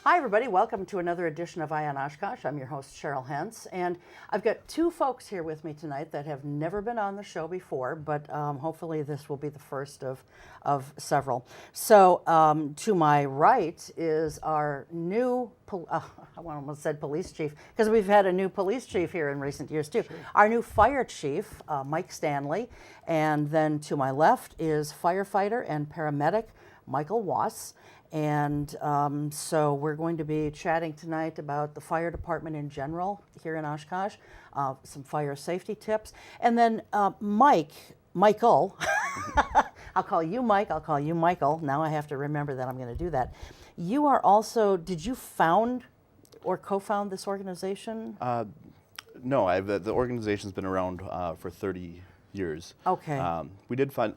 Hi everybody, welcome to another edition of Eye on Oshkosh. I'm your host Cheryl Hentz, and I've got two folks here with me tonight that have never been on the show before, but hopefully this will be the first of several. So to my right is our new, I almost said police chief, because we've had a new police chief here in recent years too. Sure. Our new fire chief, Mike Stanley, and then to my left is firefighter and paramedic Michael Wos. And so we're going to be chatting tonight about the fire department in general here in Oshkosh, some fire safety tips, and then Michael, I'll call you Mike, I'll call you Michael. Now I have to remember that I'm going to do that. You are also, did you found or co-found this organization? No, the organization's been around for 30 years. Okay. We did found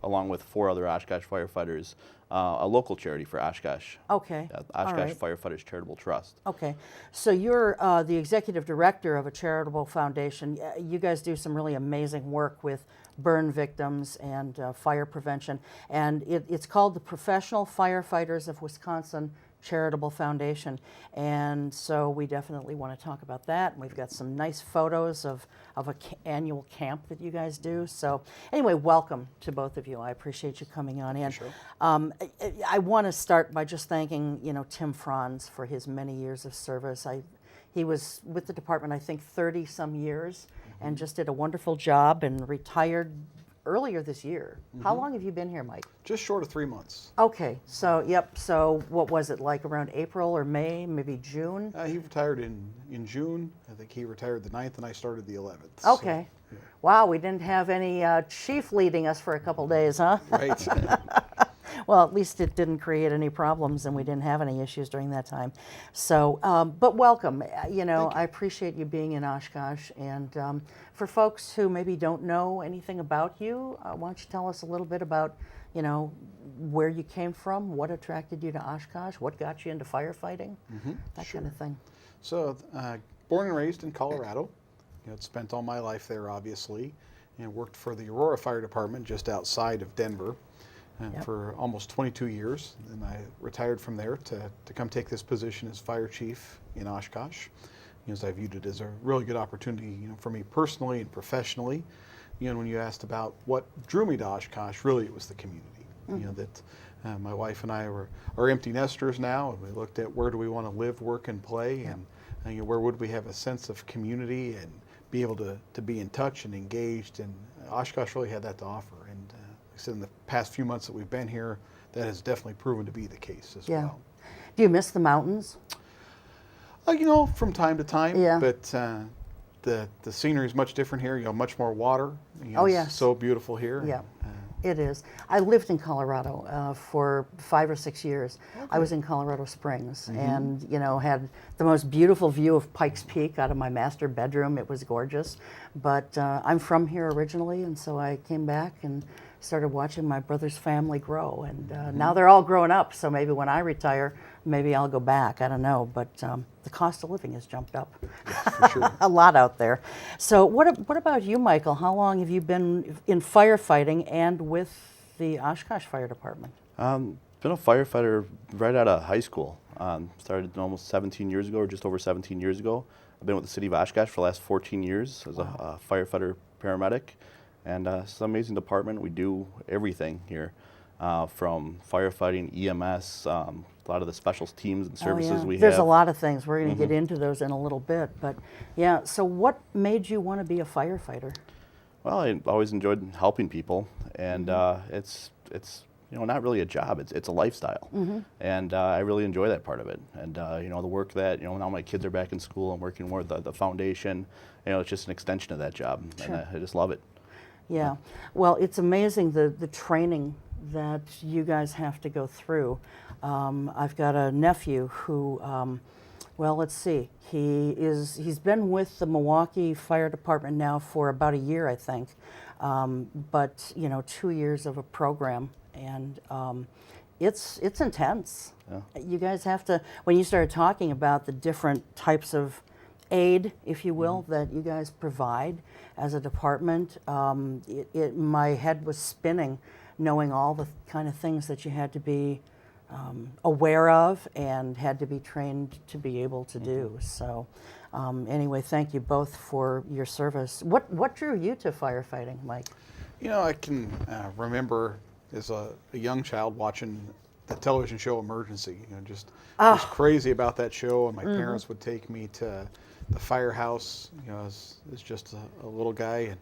along with 4 other Oshkosh firefighters, a local charity for Oshkosh. Okay. Oshkosh Firefighters Charitable Trust. Okay. So you're the executive director of a charitable foundation. You guys do some really amazing work with burn victims and fire prevention. And it's called the Professional Firefighters of Wisconsin Charitable Foundation. And so we definitely want to talk about that. And we've got some nice photos of an annual camp that you guys do. So anyway, welcome to both of you. I appreciate you coming on in. Sure. I want to start by just thanking, Tim Franz for his many years of service. He was with the department, I think, 30 some years, and just did a wonderful job and retired earlier this year. How long have you been here, Mike? Just short of 3 months. Okay, so yep. So what was it like around April or May, maybe June? He retired in June. I think he retired the 9th, and I started the 11th. Okay. So, yeah. Wow, we didn't have any chief leading us for a couple days, huh? Right. Well, at least it didn't create any problems, and we didn't have any issues during that time. So, but welcome. I appreciate you being in Oshkosh. And for folks who maybe don't know anything about you, why don't you tell us a little bit about, where you came from, what attracted you to Oshkosh, what got you into firefighting, that Sure. kind of thing. So, born and raised in Colorado. Spent all my life there, obviously, and worked for the Aurora Fire Department just outside of Denver. For almost 22 years. And I retired from there to come take this position as fire chief in Oshkosh. As I viewed it as a really good opportunity, for me personally and professionally. When you asked about what drew me to Oshkosh, really it was the community. That my wife and I are empty nesters now, and we looked at where do we want to live, work, and play, and where would we have a sense of community and be able to be in touch and engaged. And Oshkosh really had that to offer. And like I said, in the past few months that we've been here, that has definitely proven to be the case as well. Do you miss the mountains? From time to time. Yeah. But the scenery is much different here. Much more water. Yes. It's so beautiful here. Yeah. It is. I lived in Colorado for 5 or 6 years. Okay. I was in Colorado Springs and, had the most beautiful view of Pikes Peak out of my master bedroom. It was gorgeous. But I'm from here originally, and so I came back and started watching my brother's family grow. And now they're all grown up, so maybe when I retire, maybe I'll go back. I don't know. But the cost of living has jumped up For sure. a lot out there. So what about you, Michael? How long have you been in firefighting and with the Oshkosh Fire Department? Been a firefighter right out of high school. Started almost 17 years ago, or just over 17 years ago. I've been with the city of Oshkosh for the last 14 years as a firefighter paramedic. And it's an amazing department. We do everything here, from firefighting, EMS, a lot of the special teams and services we have. There's a lot of things. We're going to get into those in a little bit. But yeah, so what made you want to be a firefighter? Well, I always enjoyed helping people, and it's not really a job. It's a lifestyle, and I really enjoy that part of it. And the work that now my kids are back in school. I'm working more with the foundation. It's just an extension of that job, Sure. and I just love it. Yeah, well, it's amazing the training that you guys have to go through. I've got a nephew who, let's see, he's been with the Milwaukee Fire Department now for about a year, I think, but 2 years of a program, and it's intense. Yeah. You guys have to, when you started talking about the different types of aid, if you will, that you guys provide as a department. My head was spinning knowing all the kind of things that you had to be aware of and had to be trained to be able to do. So anyway, thank you both for your service. What drew you to firefighting, Mike? You know, I can remember as a young child watching the television show Emergency. You know, just was crazy about that show, and my parents would take me to the firehouse. You know, as just a little guy, and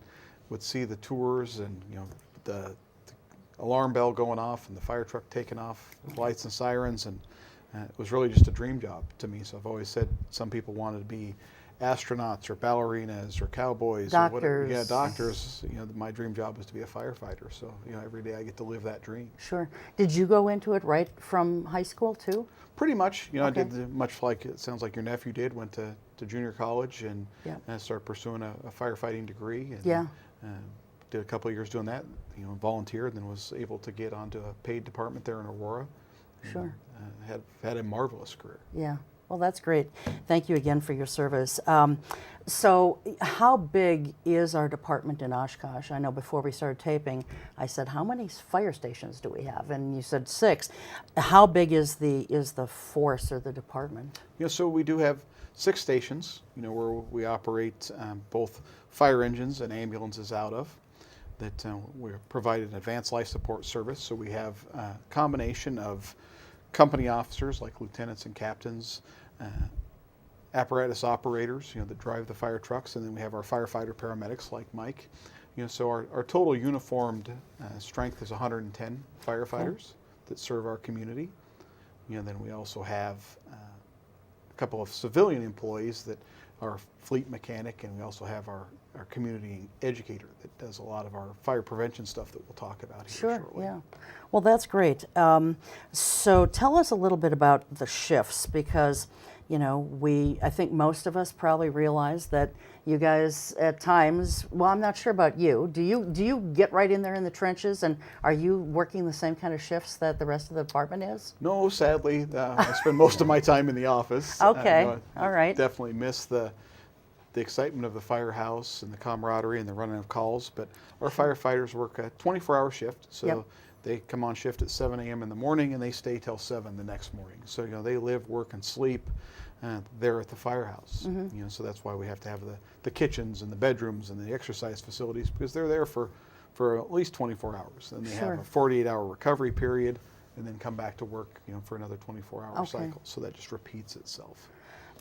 would see the tours, and you know, the alarm bell going off and the fire truck taking off, with lights and sirens, and it was really just a dream job to me. So I've always said some people wanted to be astronauts or ballerinas or cowboys or whatever. Doctors. Yeah, doctors. You know, my dream job was to be a firefighter. So you know, every day I get to live that dream. Sure. Did you go into it right from high school too? Pretty much. You know, Okay. I did much like it sounds like your nephew did. Went to junior college and started pursuing a firefighting degree. And, Yeah. did a couple of years doing that. You know, volunteered, and then was able to get onto a paid department there in Aurora. Sure. And, had a marvelous career. Yeah. Well, that's great. Thank you again for your service. So how big is our department in Oshkosh? I know before we started taping, I said, how many fire stations do we have? And you said 6. How big is the force or the department? You know, so we do have 6 stations, you know, where we operate both fire engines and ambulances out of. That we provide an advanced life support service. So we have a combination of company officers like lieutenants and captains, apparatus operators, you know, that drive the fire trucks, and then we have our firefighter paramedics like Mike. You know, so our total uniformed strength is 110 firefighters that serve our community. You know, then we also have a couple of civilian employees that are fleet mechanic, and we also have our community educator that does a lot of our fire prevention stuff that we'll talk about here Sure, shortly. yeah. Well, that's great. So tell us a little bit about the shifts, because, you know, I think most of us probably realize that you guys at times, well, I'm not sure about you. Do you get right in there in the trenches, and are you working the same kind of shifts that the rest of the department is? No, sadly, I spend most of my time in the office. Okay, You know, I all right. Definitely miss the excitement of the firehouse and the camaraderie and the running of calls. But our firefighters work a 24-hour shift, so Yep. they come on shift at 7 a.m. in the morning and they stay till 7 the next morning. So you know, they live, work, and sleep there at the firehouse. Mm-hmm. You know, so that's why we have to have the kitchens and the bedrooms and the exercise facilities, because they're there for at least 24 hours. Then they Sure. have a 48-hour recovery period, and then come back to work, you know, for another 24-hour Okay. cycle. So that just repeats itself.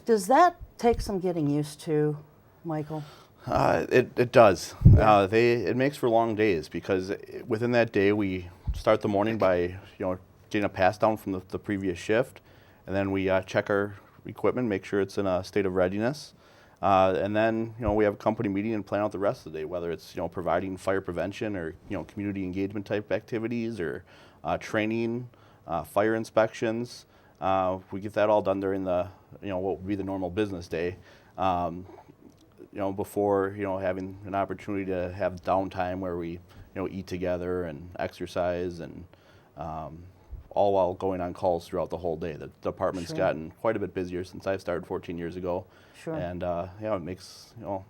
Does that take some getting used to, Michael? It does. Yeah. It makes for long days, because within that day we start the morning by, you know, getting a pass down from the previous shift, and then we check our equipment, make sure it's in a state of readiness, and then, you know, we have a company meeting and plan out the rest of the day, whether it's, you know, providing fire prevention or, you know, community engagement type activities, or training, fire inspections. We get that all done during the, you know, what would be the normal business day. You know, before, you know, having an opportunity to have downtime where we, you know, eat together and exercise, and all while going on calls throughout the whole day. The department's Sure. gotten quite a bit busier since I started 14 years ago. Sure. And yeah, it makes, you know,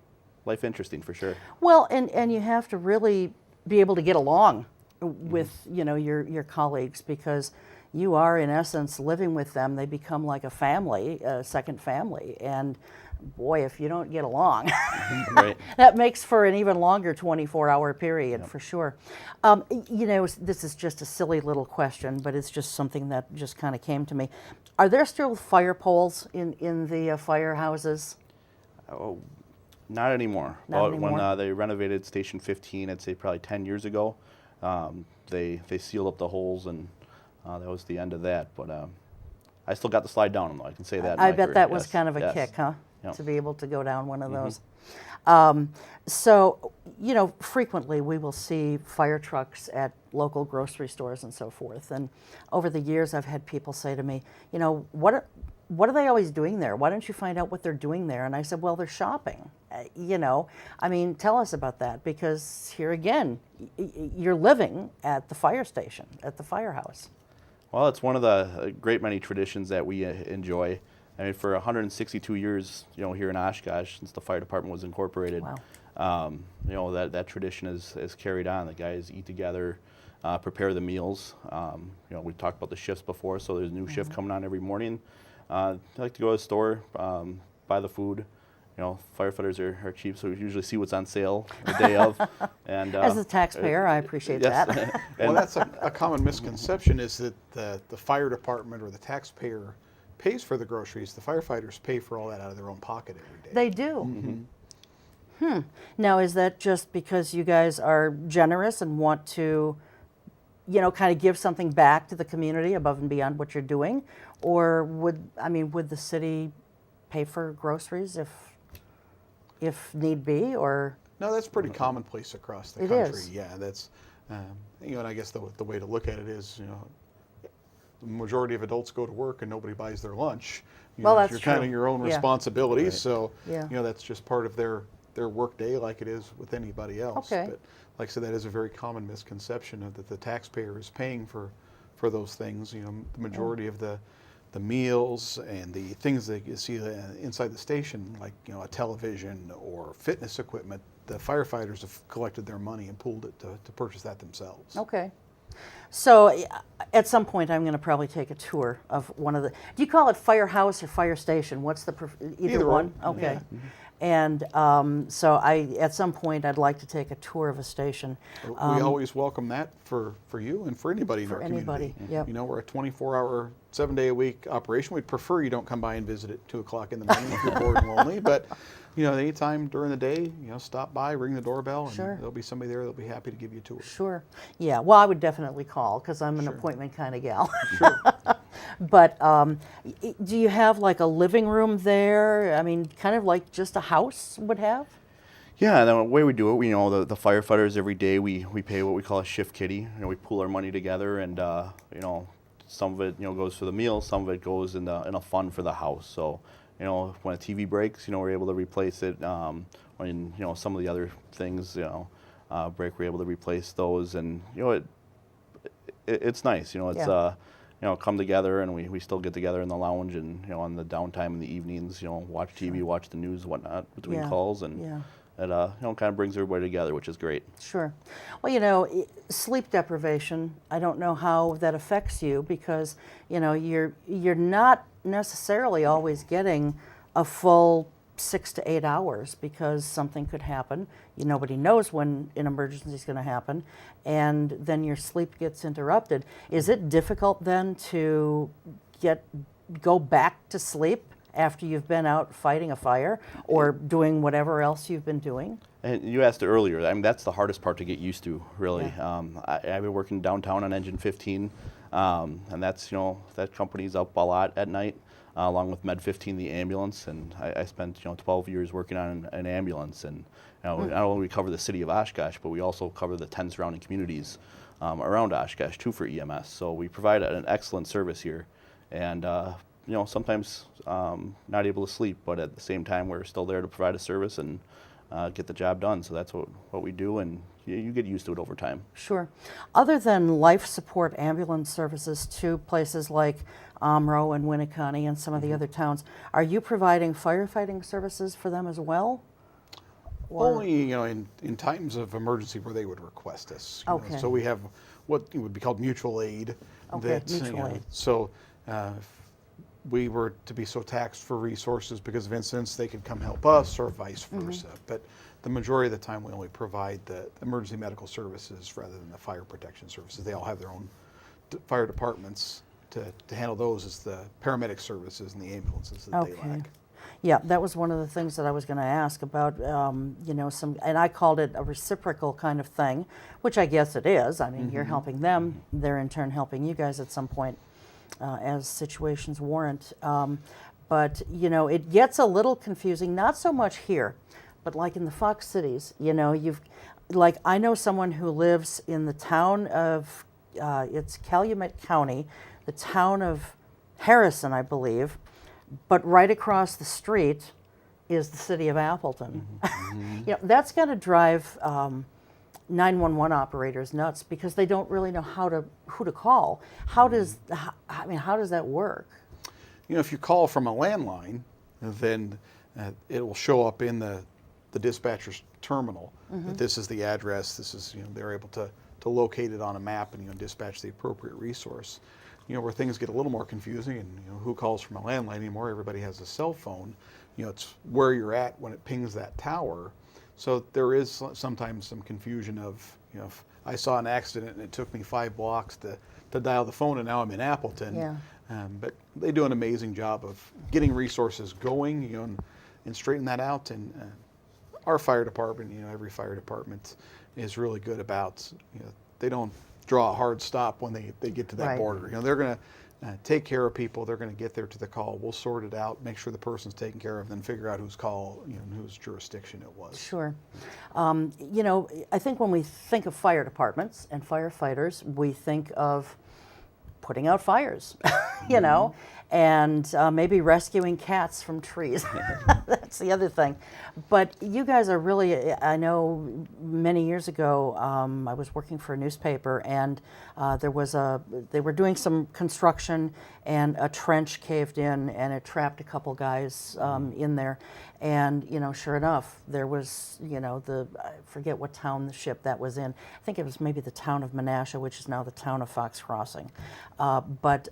life interesting for sure. Well, and you have to really be able to get along with, you know, your colleagues, because you are in essence living with them. They become like a family, a second family, and boy, if you don't get along, Right. that makes for an even longer 24-hour period for sure. You know, this is just a silly little question, but it's just something that just kind of came to me. Are there still fire poles in the firehouses? Oh, not anymore. Not When anymore? they renovated Station 15, I'd say probably 10 years ago, they sealed up the holes, and that was the end of that. But I still got to slide down them, though. I can say that. in I my bet career. that was Yes, kind of a yes. kick, huh? Yep. To be able to go down one of those. So, you know, frequently we will see fire trucks at local grocery stores and so forth. And over the years, I've had people say to me, you know, what are they always doing there? Why don't you find out what they're doing there? And I said, well, they're shopping. You know, I mean, tell us about that, because here again, you're living at the fire station, at the firehouse. Well, it's one of the great many traditions that we enjoy. I mean, for 162 years, here in Oshkosh, since the fire department was incorporated, Wow. That tradition is carried on. The guys eat together, prepare the meals. We talked about the shifts before, so there's a new shift coming on every morning. I like to go to the store, buy the food. Firefighters are cheap, so we usually see what's on sale the day of. And As a taxpayer, I appreciate yes. that. Well, that's a common misconception, is that the fire department or the taxpayer pays for the groceries. The firefighters pay for all that out of their own pocket every day. They do. Now, is that just because you guys are generous and want to, kind of give something back to the community above and beyond what you're doing? Or would the city pay for groceries if need be, or? No, that's pretty commonplace across the It country. is. Yeah, that's, and I guess the way to look at it is, the majority of adults go to work and nobody buys their lunch. Well, that's you're kind true. of your own Yeah. responsibility. Right. So, Yeah. that's just part of their work day, like it is with anybody else. Okay. But like I said, that is a very common misconception of that the taxpayer is paying for those things. The majority of the meals and the things that you see inside the station, like a television or fitness equipment, the firefighters have collected their money and pooled it to purchase that themselves. Okay. So at some point, I'm going to probably take a tour of one of the. Do you call it firehouse or fire station? What's the either one? Okay. Yeah. And so at some point, I'd like to take a tour of a station. We always welcome that for you and for anybody in our anybody, community. yep. We're a 24-hour, 7-day-a-week operation. We'd prefer you don't come by and visit at 2 o'clock in the morning if you're bored and lonely. But anytime during the day, stop by, ring the doorbell, and Sure. there'll be somebody there that'll be happy to give you a tour. Sure. Yeah. Well, I would definitely call because I'm an Sure. appointment kind of gal. Sure. But do you have like a living room there? I mean, kind of like just a house would have? Yeah, the way we do it, the firefighters every day we pay what we call a shift kitty. We pool our money together, and some of it goes for the meals, some of it goes in a fund for the house. So when a TV breaks, we're able to replace it. When some of the other things break, we're able to replace those, and it's nice. It's Yeah. come together, and we still get together in the lounge, and on the downtime in the evenings, watch TV, watch the news, whatnot between Yeah. calls, and Yeah. it kind of brings everybody together, which is great. Sure. Well, sleep deprivation, I don't know how that affects you because, you're not necessarily always getting a full 6 to 8 hours because something could happen. Nobody knows when an emergency is going to happen, and then your sleep gets interrupted. Is it difficult then to go back to sleep after you've been out fighting a fire or doing whatever else you've been doing? And you asked earlier, that's the hardest part to get used to, really. Yeah. I've been working downtown on Engine 15, and that's, that company's up a lot at night, along with Med 15, the ambulance, and I spent, 12 years working on an ambulance, and not only we cover the city of Oshkosh, but we also cover the 10 surrounding communities around Oshkosh, too, for EMS. So we provide an excellent service here, and sometimes not able to sleep, but at the same time, we're still there to provide a service and get the job done. So that's what we do, and you get used to it over time. Sure. Other than life support ambulance services to places like Omro and Winneconne and some of the other towns, are you providing firefighting services for them as well? Or- Only, in times of emergency where they would request us. Okay. So we have what would be called mutual aid. Okay, mutual aid. So if we were to be so taxed for resources because of incidents, they could come help us or vice versa. But the majority of the time, we only provide the emergency medical services rather than the fire protection services. They all have their own fire departments to handle those as the paramedic services and the ambulances that they lack. Yeah, that was one of the things that I was going to ask about, and I called it a reciprocal kind of thing, which I guess it is. I mean, you're helping them, they're in turn helping you guys at some point as situations warrant. But, it gets a little confusing, not so much here, but like in the Fox cities, I know someone who lives in the town of, it's Calumet County, the town of Harrison, I believe, but right across the street is the city of Appleton. That's going to drive 911 operators nuts because they don't really know who to call. How does that work? if you call from a landline, then it will show up in the dispatcher's terminal that this is the address. This is, they're able to locate it on a map and dispatch the appropriate resource. Where things get a little more confusing, and who calls from a landline anymore? Everybody has a cell phone. It's where you're at when it pings that tower. So there is sometimes some confusion of, if I saw an accident and it took me 5 blocks to dial the phone, and now I'm in Appleton. Yeah. But they do an amazing job of getting resources going, and straighten that out. And our fire department, every fire department is really good about, they don't draw a hard stop when they get to that Right. border. They're going to take care of people. They're going to get there to the call. We'll sort it out, make sure the person's taken care of, then figure out whose call, and whose jurisdiction it was. Sure. I think when we think of fire departments and firefighters, we think of putting out fires, and maybe rescuing cats from trees. That's the other thing. But you guys are really, I know many years ago, I was working for a newspaper, and they were doing some construction, and a trench caved in, and it trapped a couple guys in there. And, sure enough, there was, I forget what town the ship that was in. I think it was maybe the town of Menasha, which is now the town of Fox Crossing. But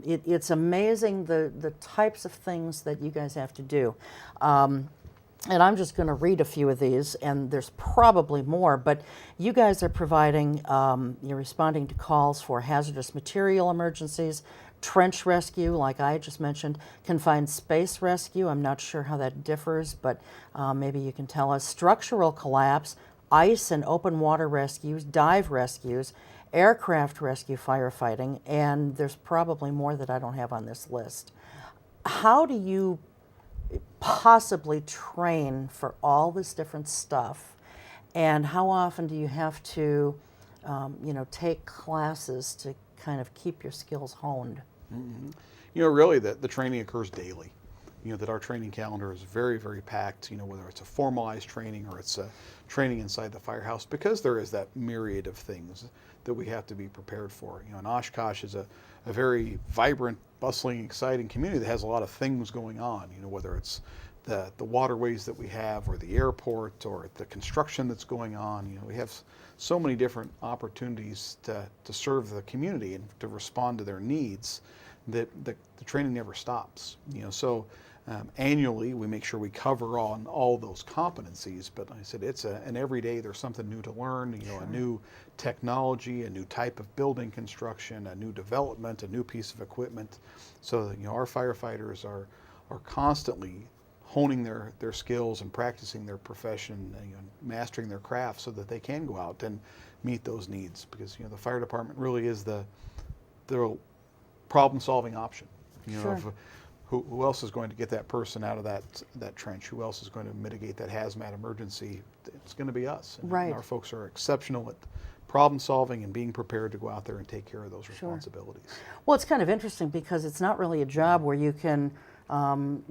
it's amazing the types of things that you guys have to do. And I'm just going to read a few of these, and there's probably more, but you guys are providing, you're responding to calls for hazardous material emergencies, trench rescue, like I just mentioned, confined space rescue. I'm not sure how that differs, but maybe you can tell us. Structural collapse, ice and open water rescues, dive rescues, aircraft rescue firefighting, and there's probably more that I don't have on this list. How do you possibly train for all this different stuff, and how often do you have to, take classes to kind of keep your skills honed? Mm-hmm. Really the training occurs daily. That our training calendar is very, very packed, whether it's a formalized training or it's a training inside the firehouse, because there is that myriad of things that we have to be prepared for. And Oshkosh is a very vibrant, bustling, exciting community that has a lot of things going on, whether it's the waterways that we have, or the airport, or the construction that's going on. We have so many different opportunities to serve the community and to respond to their needs that the training never stops. So annually we make sure we cover on all those competencies, but like I said, it's an every day there's something new to learn, Sure. A new technology, a new type of building construction, a new development, a new piece of equipment. So our firefighters are constantly honing their skills and practicing their profession, mastering their craft, so that they can go out and meet those needs, because the fire department really is the problem-solving option. Sure. Of who else is going to get that person out of that trench? Who else is going to mitigate that hazmat emergency? It's going to be us. And Right. our folks are exceptional at problem-solving and being prepared to go out there and take care of those responsibilities. Well, it's kind of interesting because it's not really a job where you can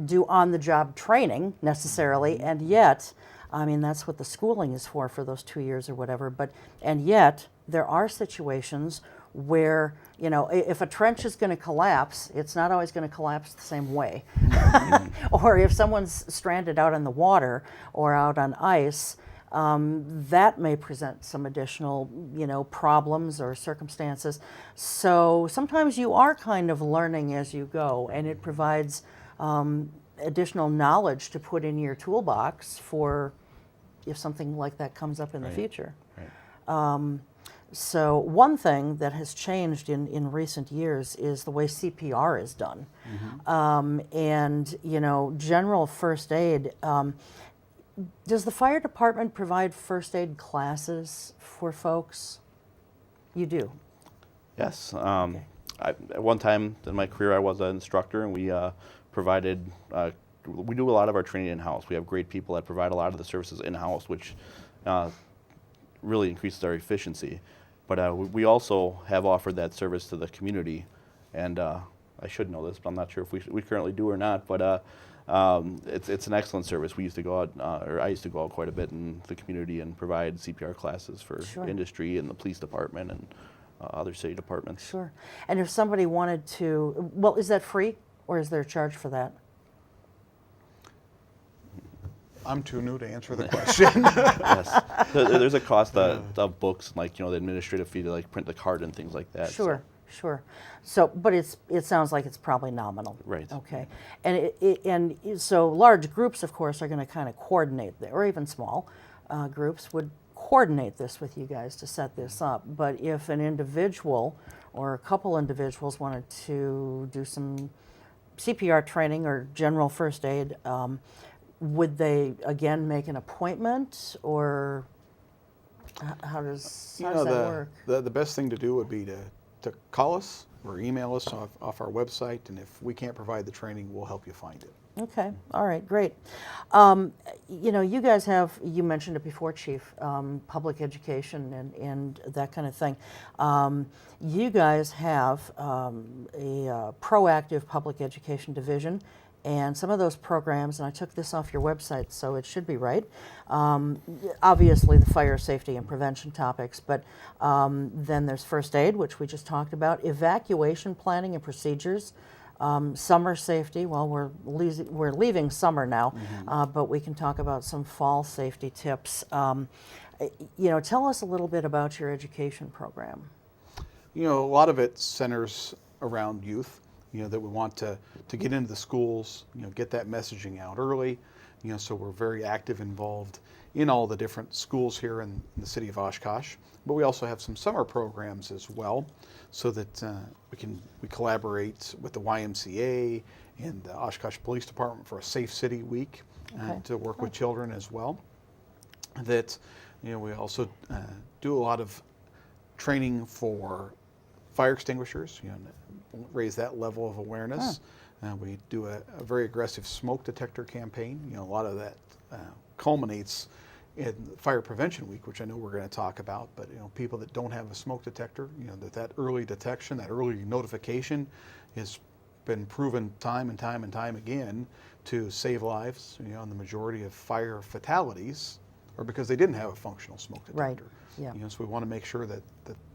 do on-the-job training necessarily, and yet, I mean, that's what the schooling is for those 2 years or whatever, and yet there are situations where, if a trench is going to collapse, it's not always going to collapse the same way. Or if someone's stranded out in the water or out on ice, that may present some additional, problems or circumstances. So sometimes you are kind of learning as you go, and it provides additional knowledge to put in your toolbox for if something like that comes up in the future. Right. So one thing that has changed in recent years is the way CPR is done. Mm-hmm. And, general first aid. Does the fire department provide first aid classes for folks? You do? Yes. At one time in my career, I was an instructor, and we provided, we do a lot of our training in-house. We have great people that provide a lot of the services in-house, which really increases our efficiency. But we also have offered that service to the community, and I should know this, but I'm not sure if we currently do or not. But it's an excellent service. We used to go out, or I used to go out quite a bit in the community and provide CPR classes for Sure. industry and the police department and other city departments. Sure. And if somebody wanted to, well, is that free or is there a charge for that? I'm too new to answer the question. Yes. There's a cost of books, like, the administrative fee to like print the card and things like that. Sure, sure. So, but it sounds like it's probably nominal. Right. Okay. And so large groups, of course, are going to kind of coordinate that, or even small groups would coordinate this with you guys to set this up. But if an individual or a couple individuals wanted to do some CPR training or general first aid, would they again make an appointment, or how does that work? The best thing to do would be to call us or email us off our website, and if we can't provide the training, we'll help you find it. Okay, all right, great. You guys have, you mentioned it before, Chief, public education and that kind of thing. You guys have a proactive public education division, and some of those programs, and I took this off your website, so it should be right. Obviously, the fire safety and prevention topics, but then there's first aid, which we just talked about, evacuation planning and procedures, summer safety. Well, we're leaving summer now, but we can talk about some fall safety tips. Tell us a little bit about your education program. A lot of it centers around youth. That we want to get into the schools, get that messaging out early. So we're very active, involved in all the different schools here in the city of Oshkosh. But we also have some summer programs as well, so that we collaborate with the YMCA and the Oshkosh Police Department for a Safe City Week to work with children as well. That we also do a lot of training for fire extinguishers, raise that level of awareness. We do a very aggressive smoke detector campaign. A lot of that culminates in Fire Prevention Week, which I know we're going to talk about. But people that don't have a smoke detector, that early detection, that early notification, has been proven time and time and time again to save lives. And the majority of fire fatalities are because they didn't have a functional smoke detector. Right. Yeah. So we want to make sure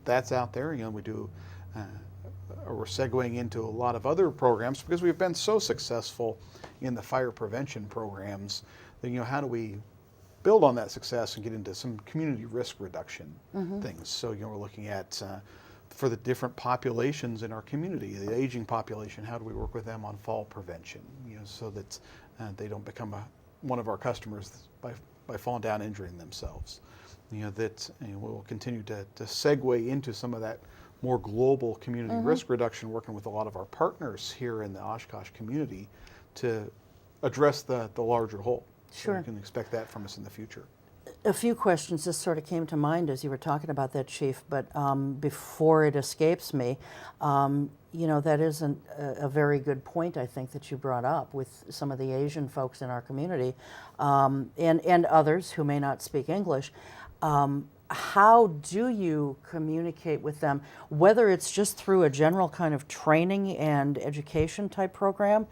that's out there. We do. We're segueing into a lot of other programs because we've been so successful in the fire prevention programs that, how do we build on that success and get into some community risk reduction things. So, we're looking at for the different populations in our community, the aging population, how do we work with them on fall prevention, so that they don't become one of our customers by falling down, injuring themselves. That we'll continue to segue into some of that more global community risk reduction, working with a lot of our partners here in the Oshkosh community to address the larger whole. Sure. So you can expect that from us in the future. A few questions just sort of came to mind as you were talking about that, Chief, but before it escapes me, that isn't a very good point, I think, that you brought up with some of the Asian folks in our community and others who may not speak English. How do you communicate with them, whether it's just through a general kind of training and education type program,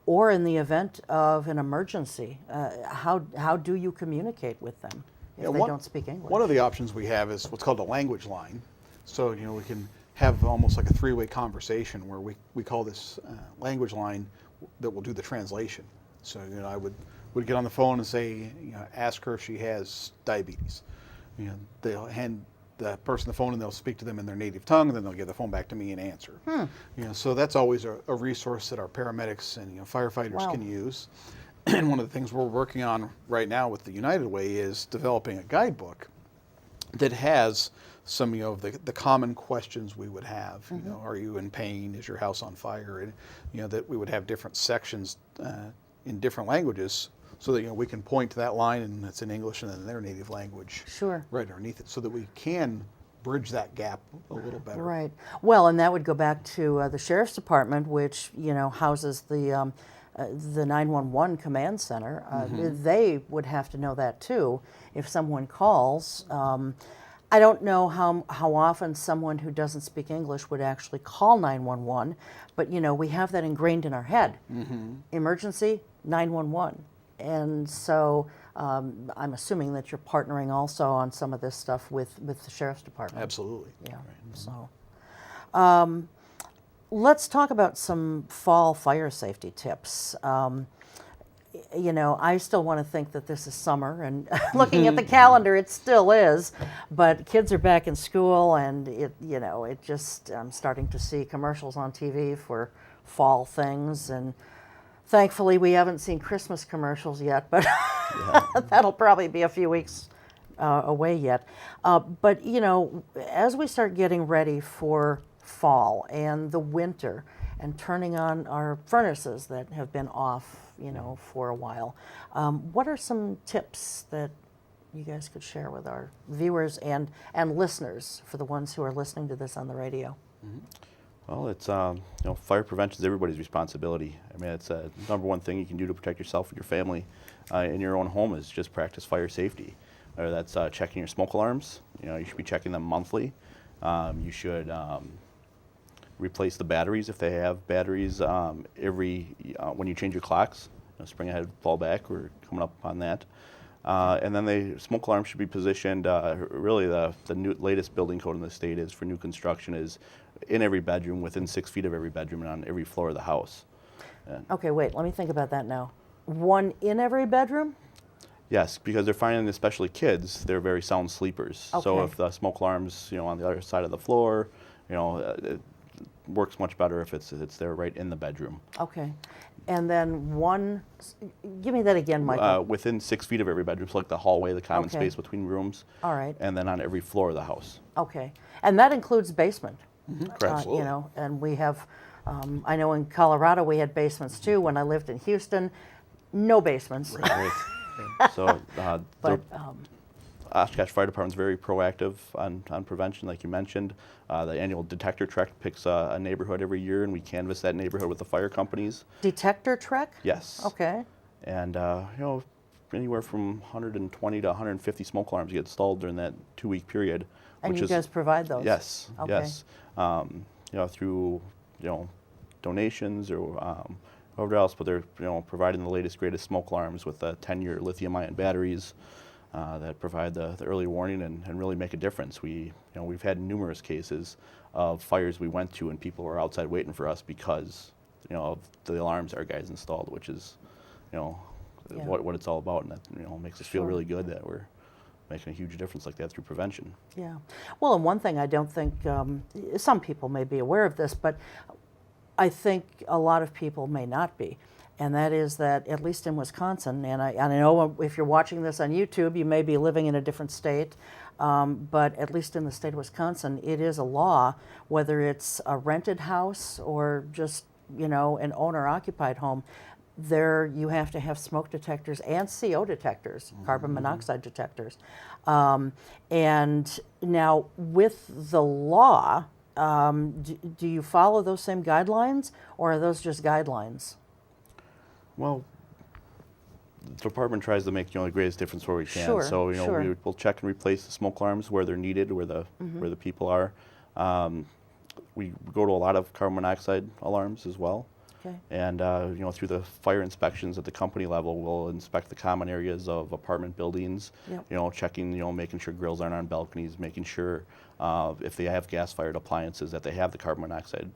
or in the event of an emergency? How do you communicate with them if they don't speak English? One of the options we have is what's called a language line. So, we can have almost like a three-way conversation where we call this language line that will do the translation. So, I would get on the phone and say, ask her if she has diabetes. They'll hand the person the phone and they'll speak to them in their native tongue, and then they'll give the phone back to me and answer. So that's always a resource that our paramedics and firefighters can use. And one of the things we're working on right now with the United Way is developing a guidebook that has some of the common questions we would have. Are you in pain? Is your house on fire? And that we would have different sections in different languages, so that we can point to that line and it's in English and then their native language right underneath it, so that we can bridge that gap a little better. Right. Well, and that would go back to the Sheriff's Department, which houses the 911 command center. They would have to know that too if someone calls. I don't know how often someone who doesn't speak English would actually call 911, but we have that ingrained in our head. Emergency, 911. And so I'm assuming that you're partnering also on some of this stuff with the Sheriff's Department. Absolutely. Yeah. Right. So let's talk about some fall fire safety tips. I still want to think that this is summer, and looking at the calendar, it still is. But kids are back in school, and I'm starting to see commercials on TV for fall things, and thankfully we haven't seen Christmas commercials yet, but that'll probably be a few weeks away yet. But as we start getting ready for fall and the winter, and turning on our furnaces that have been off, for a while. What are some tips that you guys could share with our viewers and listeners, for the ones who are listening to this on the radio? Well, it's fire prevention is everybody's responsibility. I mean, it's a number one thing you can do to protect yourself and your family in your own home is just practice fire safety. Whether that's checking your smoke alarms, you should be checking them monthly. You should replace the batteries if they have batteries every when you change your clocks. Spring ahead, fall back. We're coming up on that. And then the smoke alarm should be positioned. Really, the latest building code in the state is for new construction is in every bedroom, within 6 feet of every bedroom, and on every floor of the house. Okay, wait. Let me think about that now. One in every bedroom? Yes, because they're finding, especially kids, they're very sound sleepers. Okay. So if the smoke alarm's on the other side of the floor, it works much better if it's there right in the bedroom. Okay. And then give me that again, Michael. Within 6 feet of every bedroom, so like the hallway, the common Okay. space between rooms. All right. And then on every floor of the house. Okay. And that includes basement. Correct. Absolutely. And we have, I know in Colorado we had basements too. When I lived in Houston, no basements. Right. So But, Oshkosh Fire Department's very proactive on prevention, like you mentioned. The annual detector trek picks a neighborhood every year, and we canvass that neighborhood with the fire companies. detector trek? Yes. Okay. And anywhere from 120 to 150 smoke alarms get installed during that 2-week period. And which you is, guys provide those? Yes. Okay. Yes. Through donations or whatever else, but they're providing the latest greatest smoke alarms with 10-year lithium-ion batteries that provide the early warning and really make a difference. We've had numerous cases of fires we went to and people were outside waiting for us because of the alarms our guys installed, which is what it's all about, and that makes us feel Sure. really good that we're making a huge difference like that through prevention. Yeah. Well, and one thing I don't think, some people may be aware of this, but I think a lot of people may not be. And that is that, at least in Wisconsin, and I know if you're watching this on YouTube, you may be living in a different state, but at least in the state of Wisconsin, it is a law, whether it's a rented house or just, an owner-occupied home, there you have to have smoke detectors and CO detectors, carbon monoxide detectors. And now with the law, do you follow those same guidelines, or are those just guidelines? Well, the department tries to make the greatest difference where we can. Sure, So sure. we'll check and replace the smoke alarms where they're needed, where the people are. We go to a lot of carbon monoxide alarms as well. Okay. And through the fire inspections at the company level, we'll inspect the common areas of apartment buildings. Yep. Checking, making sure grills aren't on balconies, making sure if they have gas-fired appliances that they have the carbon monoxide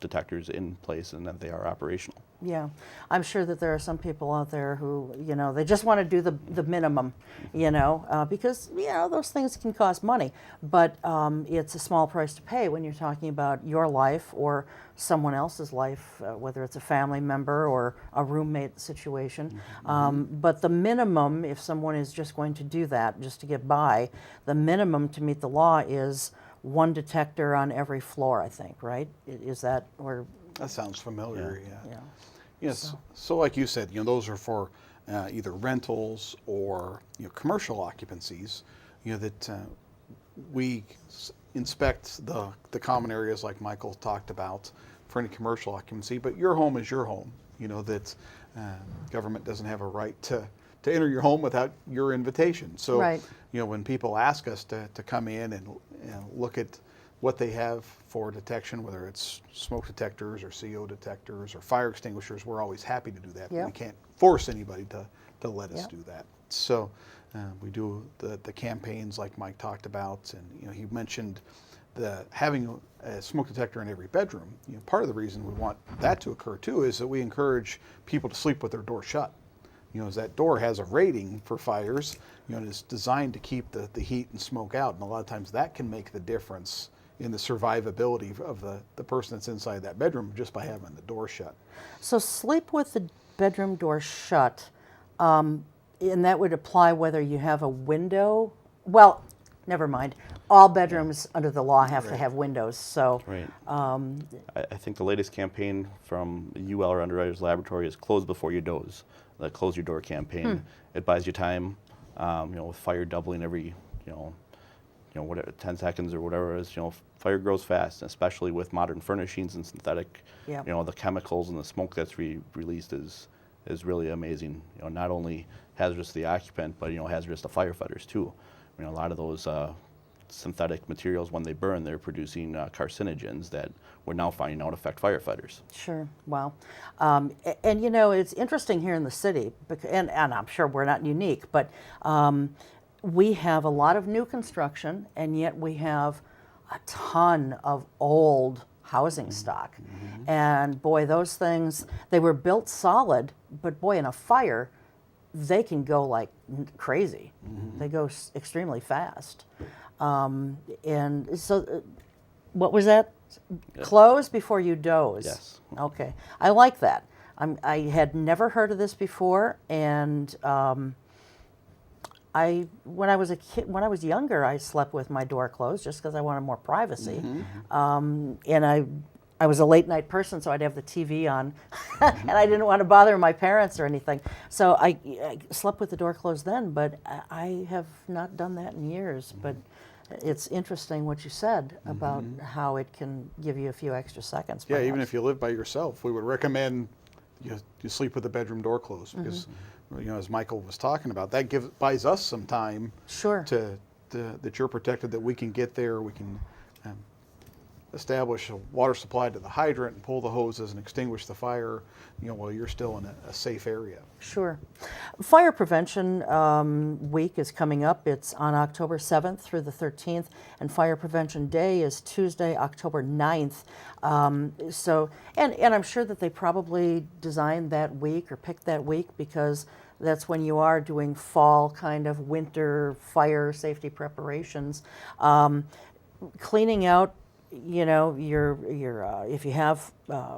detectors in place and that they are operational. Yeah, I'm sure that there are some people out there who, they just want to do the minimum, because, those things can cost money, but it's a small price to pay when you're talking about your life or someone else's life, whether it's a family member or a roommate situation. But the minimum, if someone is just going to do that, just to get by, the minimum to meet the law is one detector on every floor, I think, right? Is that, or? That sounds familiar, yeah. Yeah. Yes. So like you said, those are for either rentals or commercial occupancies. That we inspect the common areas like Michael talked about for any commercial occupancy. But your home is your home. That government doesn't have a right to enter your home without your invitation. So Right. When people ask us to come in and look at what they have for detection, whether it's smoke detectors or CO detectors or fire extinguishers, we're always happy to do that. But Yep. we can't force anybody to let us Yep. do that. So we do the campaigns like Mike talked about, and he mentioned having a smoke detector in every bedroom, part of the reason we want that to occur too is that we encourage people to sleep with their door shut. As that door has a rating for fires, and it's designed to keep the heat and smoke out, and a lot of times that can make the difference in the survivability of the person that's inside that bedroom just by having the door shut. So sleep with the bedroom door shut, and that would apply whether you have a window. Well, never mind. All bedrooms under the law have to have windows. So, Right. I think the latest campaign from UL or Underwriters Laboratory is close before you doze. The close your door campaign. It buys you time. With fire doubling every, whatever 10 seconds or whatever it is. Fire grows fast, especially with modern furnishings and synthetic. Yep. The chemicals and the smoke that's released is really amazing. Not only hazardous to the occupant, but hazardous to firefighters too. A lot of those synthetic materials, when they burn, they're producing carcinogens that we're now finding out affect firefighters. Sure. Wow. And it's interesting here in the city, and I'm sure we're not unique, but we have a lot of new construction, and yet we have a ton of old housing stock. And boy, those things, they were built solid, but boy, in a fire, they can go like crazy. They go extremely fast. And so, what was that? Close before you doze. Yes. Okay, I like that. I had never heard of this before, and when I was a kid, when I was younger, I slept with my door closed just because I wanted more privacy. And I was a late night person, so I'd have the TV on, and I didn't want to bother my parents or anything. So I slept with the door closed then, but I have not done that in years. But it's interesting what you said about how it can give you a few extra seconds. Yeah, perhaps. even if you live by yourself, we would recommend you sleep with the bedroom door closed because, as Michael was talking about, that buys us some time. Sure. That you're protected, that we can get there, we can establish a water supply to the hydrant and pull the hoses and extinguish the fire, while you're still in a safe area. Sure. Fire Prevention Week is coming up. It's on October 7th through the 13th, and Fire Prevention Day is Tuesday, October 9th. And I'm sure that they probably designed that week or picked that week because that's when you are doing fall kind of winter fire safety preparations. Cleaning out, your if you have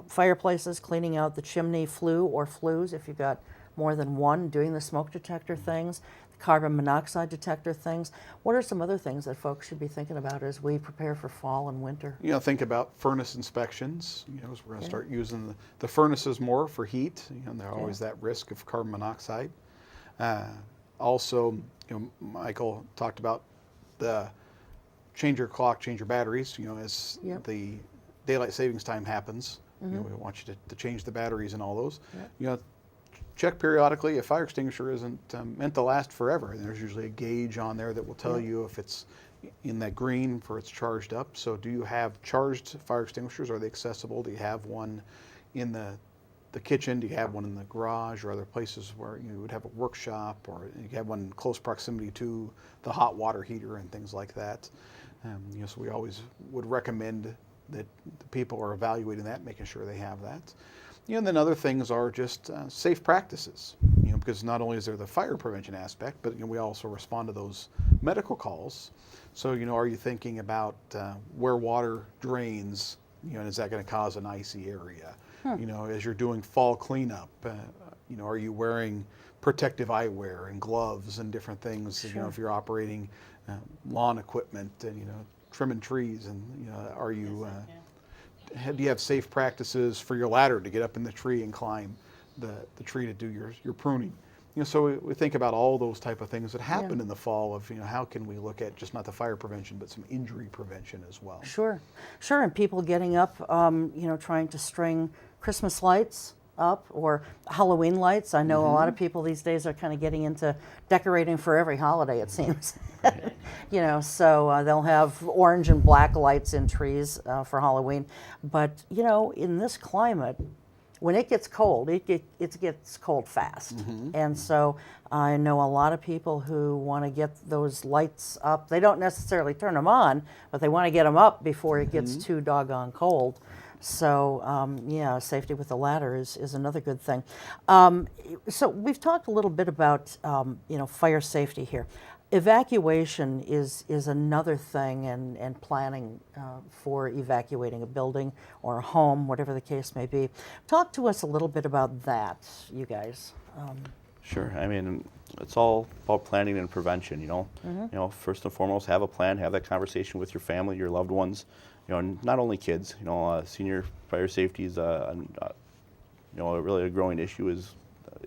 fireplaces, cleaning out the chimney flue or flues if you've got more than one, doing the smoke detector things, the carbon monoxide detector things. What are some other things that folks should be thinking about as we prepare for fall and winter? Think about furnace inspections. As we're going to start using the furnaces more for heat. And there's always that risk of carbon monoxide. Also, Michael talked about the change your clock, change your batteries, as the daylight savings time happens. We want you to change the batteries and all those. Check periodically. A fire extinguisher isn't meant to last forever. And there's usually a gauge on there that will tell you if it's in that green for it's charged up. So do you have charged fire extinguishers? Are they accessible? Do you have one in the kitchen? Do you have one in the garage or other places where you would have a workshop, or you have one in close proximity to the hot water heater and things like that? So we always would recommend that the people are evaluating that, making sure they have that. And then other things are just safe practices, because not only is there the fire prevention aspect, but we also respond to those medical calls. So, are you thinking about where water drains, and is that going to cause an icy area? As you're doing fall cleanup, are you wearing protective eyewear and gloves and different things? Sure. If you're operating lawn equipment and trimming trees, and are you do you have safe practices for your ladder to get up in the tree and climb the tree to do your pruning? So we think about all those type of things that happen in the fall of, how can we look at just not the fire prevention, but some injury prevention as well. Sure. And people getting up, trying to string Christmas lights up or Halloween lights. I know a lot of people these days are kind of getting into decorating for every holiday, it seems. So they'll have orange and black lights in trees for Halloween. But, in this climate, when it gets cold, it gets cold fast. And so I know a lot of people who want to get those lights up. They don't necessarily turn them on, but they want to get them up before it gets too doggone cold. So yeah, safety with the ladder is another good thing. So we've talked a little bit about fire safety here. Evacuation is another thing, and planning for evacuating a building or a home, whatever the case may be. Talk to us a little bit about that, you guys. Sure. I mean, it's all about planning and prevention. First and foremost, have a plan. Have that conversation with your family, your loved ones. And not only kids. Senior fire safety is really a growing issue, is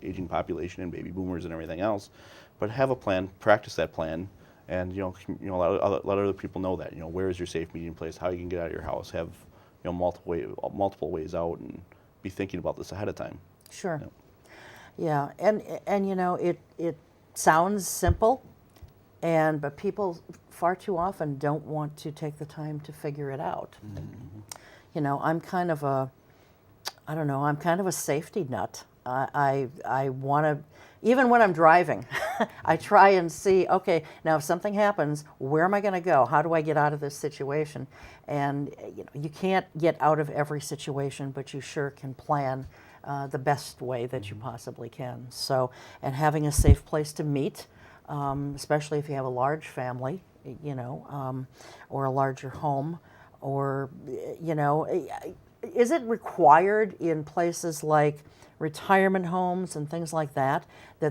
aging population and baby boomers and everything else. But have a plan, practice that plan, and let other people know that. Where is your safe meeting place? How you can get out of your house? Have multiple ways out, and be thinking about this ahead of time. Sure. Yeah, and it sounds simple, but people far too often don't want to take the time to figure it out. I'm kind of a safety nut. I want to, even when I'm driving, I try and see, okay, now if something happens, where am I going to go? How do I get out of this situation? And you can't get out of every situation, but you sure can plan the best way that you possibly can. So, and having a safe place to meet, especially if you have a large family, or a larger home, or, is it required in places like retirement homes and things like that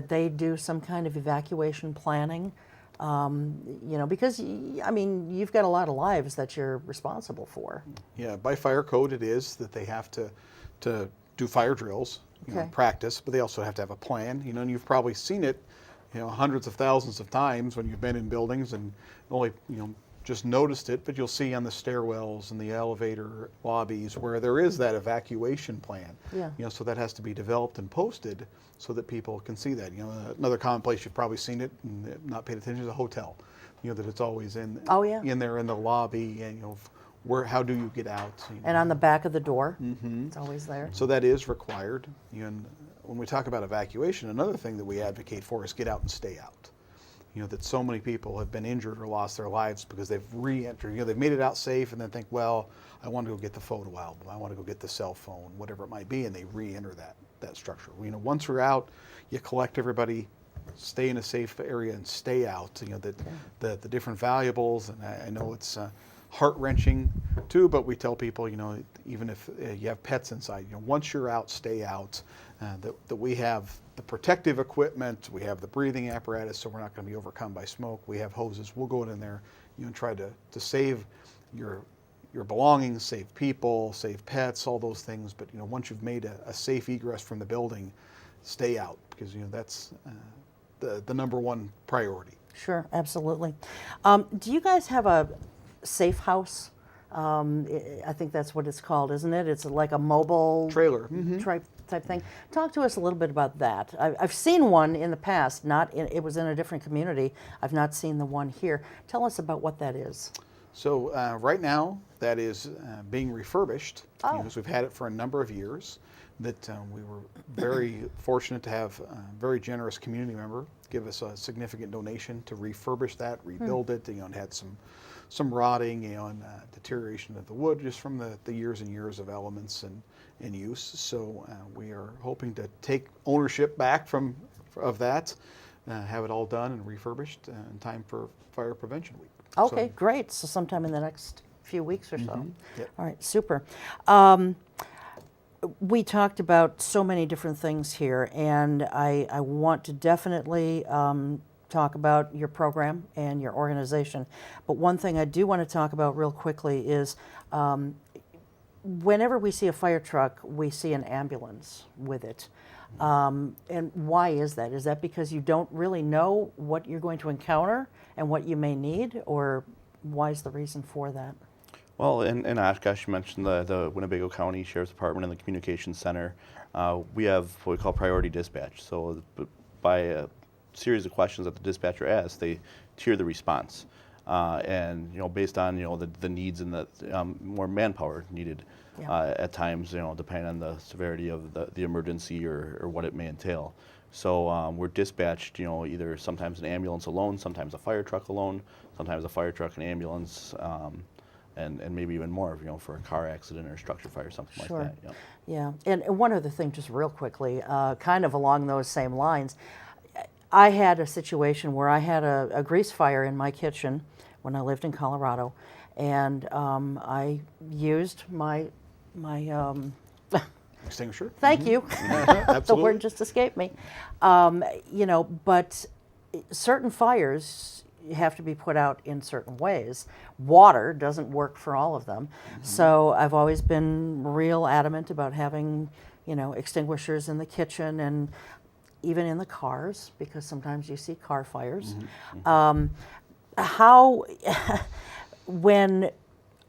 they do some kind of evacuation planning? Because, you've got a lot of lives that you're responsible for. Yeah, by fire code it is that they have to do fire drills, practice, but they also have to have a plan, and you've probably seen it, hundreds of thousands of times when you've been in buildings and only, just noticed it, but you'll see on the stairwells and the elevator lobbies where there is that evacuation plan. Yeah. So that has to be developed and posted so that people can see that. Another common place you've probably seen it and not paid attention is a hotel. That it's always in. Oh, yeah. In there in the lobby, and how do you get out? And on the back of the door, it's always there. So that is required. And when we talk about evacuation, another thing that we advocate for is get out and stay out. That so many people have been injured or lost their lives because they've re-entered. They've made it out safe and then think, well, I want to go get the photo album, I want to go get the cell phone, whatever it might be, and they re-enter that structure. Once you're out, you collect everybody, stay in a safe area and stay out. The different valuables, and I know it's heart-wrenching too, but we tell people, even if you have pets inside, once you're out, stay out. That we have the protective equipment, we have the breathing apparatus, so we're not going to be overcome by smoke. We have hoses. We'll go in there, and try to save your belongings, save people, save pets, all those things. But once you've made a safe egress from the building, stay out, because that's the number one priority. Sure, absolutely. Do you guys have a safe house? I think that's what it's called, isn't it? It's like a mobile trailer type thing. Talk to us a little bit about that. I've seen one in the past. It was in a different community. I've not seen the one here. Tell us about what that is. So right now, that is being refurbished, because we've had it for a number of years. That we were very fortunate to have a very generous community member give us a significant donation to refurbish that, rebuild it. And had some rotting, and deterioration of the wood just from the years and years of elements and use. So we are hoping to take ownership back of that, have it all done and refurbished in time for Fire Prevention Week. Okay, great. So sometime in the next few weeks or so. Yep. All right, super. We talked about so many different things here, and I want to definitely talk about your program and your organization. But one thing I do want to talk about real quickly is whenever we see a fire truck, we see an ambulance with it. And why is that? Is that because you don't really know what you're going to encounter and what you may need, or why is the reason for that? Well, in Oshkosh, you mentioned the Winnebago County Sheriff's Department and the Communications Center. We have what we call priority dispatch. So by a series of questions that the dispatcher asks, they tier the response. and based on the needs and the more manpower needed at times, depending on the severity of the emergency or what it may entail. So we're dispatched, either sometimes an ambulance alone, sometimes a fire truck alone, sometimes a fire truck and ambulance, and maybe even more, for a car accident or a structure fire, something Sure. like that. Yeah, and one other thing, just real quickly, kind of along those same lines, I had a situation where I had a grease fire in my kitchen when I lived in Colorado, and I used my Extinguisher? thank you. The Absolutely. word just escaped me. But certain fires have to be put out in certain ways. Water doesn't work for all of them. So I've always been real adamant about having, extinguishers in the kitchen and even in the cars, because sometimes you see car fires. How, when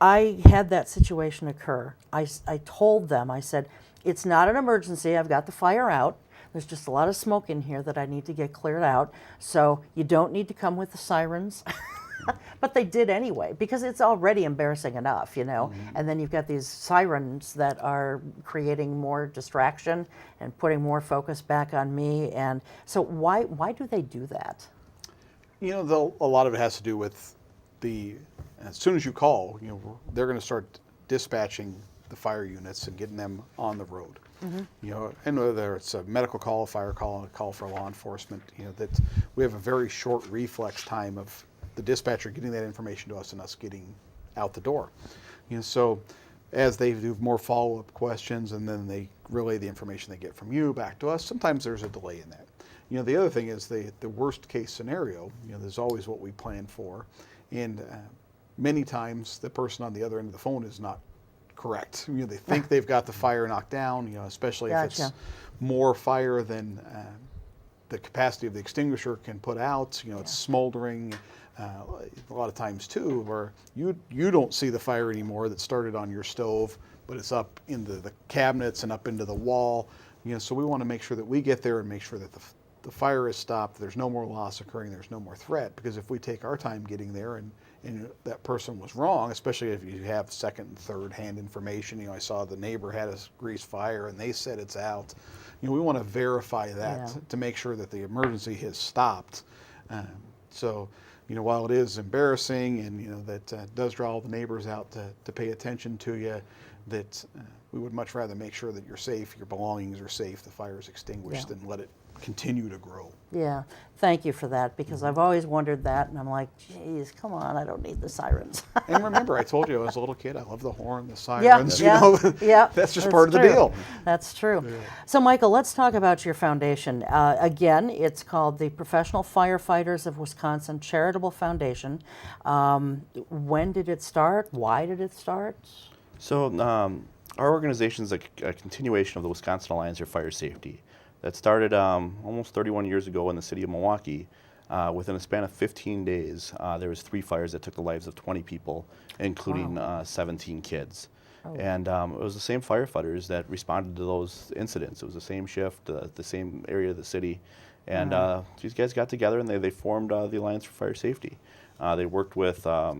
I had that situation occur, I told them, I said, it's not an emergency, I've got the fire out. There's just a lot of smoke in here that I need to get cleared out. So you don't need to come with the sirens. But they did anyway, because it's already embarrassing enough, And then you've got these sirens that are creating more distraction and putting more focus back on me. And so why do they do that? A lot of it has to do with as soon as you call, they're going to start dispatching the fire units and getting them on the road. And whether it's a medical call, a fire call, a call for law enforcement, that we have a very short reflex time of the dispatcher getting that information to us and us getting out the door. So as they do more follow-up questions and then they relay the information they get from you back to us, sometimes there's a delay in that. The other thing is the worst case scenario, there's always what we plan for. And many times the person on the other end of the phone is not correct. They think they've got the fire knocked down, especially if it's more fire than the capacity of the extinguisher can put out. It's smoldering. A lot of times too, where you don't see the fire anymore that started on your stove, but it's up into the cabinets and up into the wall. So we want to make sure that we get there and make sure that the fire is stopped, there's no more loss occurring, there's no more threat. Because if we take our time getting there and that person was wrong, especially if you have second and third hand information, I saw the neighbor had a grease fire and they said it's out. We want to verify that to make sure that the emergency has stopped. So while it is embarrassing and that does draw all the neighbors out to pay attention to you, that we would much rather make sure that you're safe, your belongings are safe, the fire is extinguished, than let it continue to grow. Yeah, thank you for that, because I've always wondered that, and I'm like, geez, come on, I don't need the sirens. And remember, I told you I was a little kid, I love the horn, the sirens, that's just part of the true. deal. That's true. Yeah. So Michael, let's talk about your foundation. Again, it's called the Professional Firefighters of Wisconsin Charitable Foundation. When did it start? Why did it start? So our organization is a continuation of the Wisconsin Alliance for Fire Safety. That started almost 31 years ago in the city of Milwaukee. Within a span of 15 days, there was 3 fires that took the lives of 20 people, including 17 kids. Oh. And it was the same firefighters that responded to those incidents. It was the same shift, the same area of the city. And these guys got together and they formed the Alliance for Fire Safety. They worked with a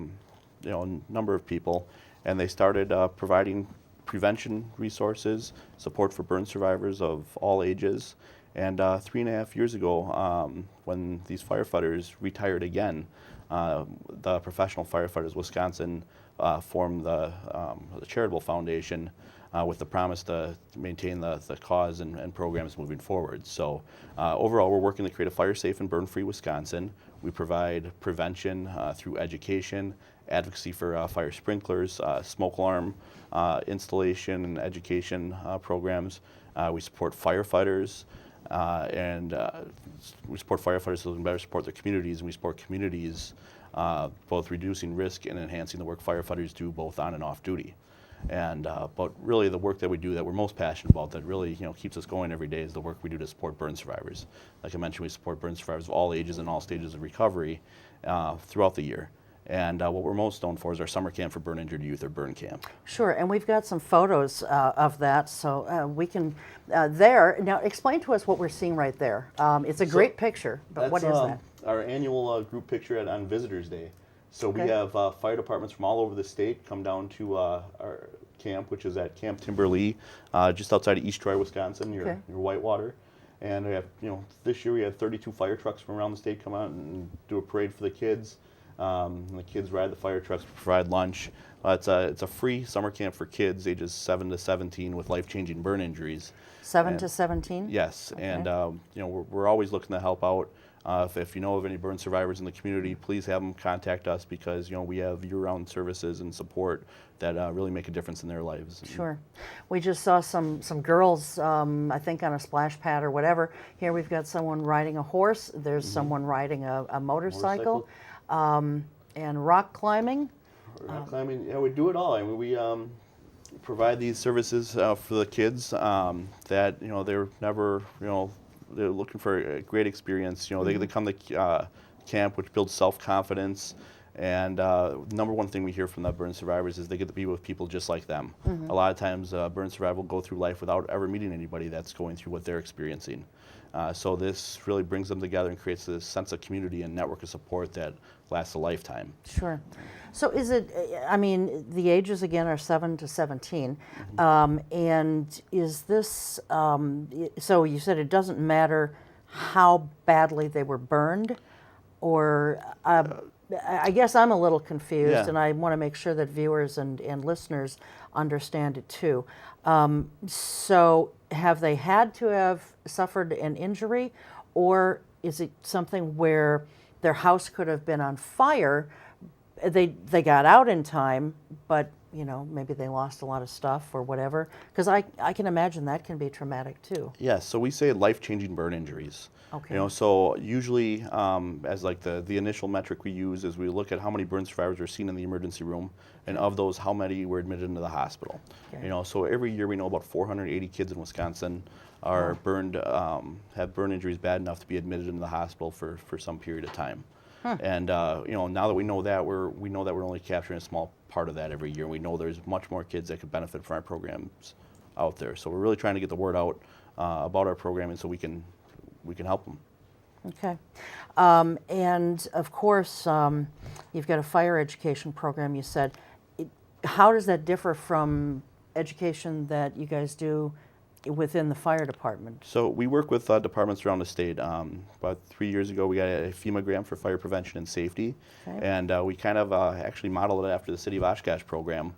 number of people, and they started providing prevention resources, support for burn survivors of all ages. And 3.5 years ago, when these firefighters retired again, the Professional Firefighters of Wisconsin formed the Charitable Foundation with the promise to maintain the cause and programs moving forward. So overall, we're working to create a fire-safe and burn-free Wisconsin. We provide prevention through education, advocacy for fire sprinklers, smoke alarm installation and education programs. We support firefighters, and we support firefighters so they can better support their communities, and we support communities both reducing risk and enhancing the work firefighters do both on and off duty. And but really the work that we do that we're most passionate about, that really keeps us going every day, is the work we do to support burn survivors. Like I mentioned, we support burn survivors of all ages and all stages of recovery throughout the year. And what we're most known for is our summer camp for burn injured youth, or burn camp. Sure, and we've got some photos of that, so we can, there, now explain to us what we're seeing right there. It's a great picture, but what is that? Our annual group picture on Visitors Day. So we Okay. have fire departments from all over the state come down to our camp, which is at Camp Timberlee, just outside of East Troy, Wisconsin, near, Okay. near Whitewater. And we have, this year we had 32 fire trucks from around the state come out and do a parade for the kids. And the kids ride the fire trucks, provide lunch. It's a free summer camp for kids ages 7 to 17 with life-changing burn injuries. 7 And- to 17? Yes, Okay. and we're always looking to help out. If you know of any burn survivors in the community, please have them contact us because we have year-round services and support that really make a difference in their lives. Sure. We just saw some girls, I think on a splash pad or whatever. Here we've got someone riding a horse. There's someone riding a motorcycle. And rock climbing. Rock climbing, yeah, we do it all. I mean, we provide these services for the kids that they're never they're looking for a great experience. They come to camp, which builds self-confidence. And number one thing we hear from the burn survivors is they get to be with people just like them. A lot of times, burn survivors will go through life without ever meeting anybody that's going through what they're experiencing. So this really brings them together and creates this sense of community and network of support that lasts a lifetime. Sure. So is it, I mean, the ages again are 7 to 17. And is this, so you said it doesn't matter how badly they were burned, or I guess I'm a little confused, Yeah. and I want to make sure that viewers and listeners understand it too. So have they had to have suffered an injury, or is it something where their house could have been on fire? They got out in time, but maybe they lost a lot of stuff or whatever. Because I can imagine that can be traumatic too. Yes, so we say life-changing burn injuries. Okay. So usually, as like the initial metric we use is we look at how many burn survivors are seen in the emergency room, and of those, how many were admitted into the hospital. Okay. So every year we know about 480 kids in Wisconsin are burned, have burn injuries bad enough to be admitted into the hospital for some period of time. And now that we know that, we know that we're only capturing a small part of that every year. We know there's much more kids that could benefit from our programs out there. So we're really trying to get the word out about our programming so we can help them. Okay. And of course, you've got a fire education program, you said. How does that differ from education that you guys do within the fire department? So we work with departments around the state. About 3 years ago, we got a FEMA grant for fire prevention and safety, Okay. and we kind of actually modeled it after the City of Oshkosh program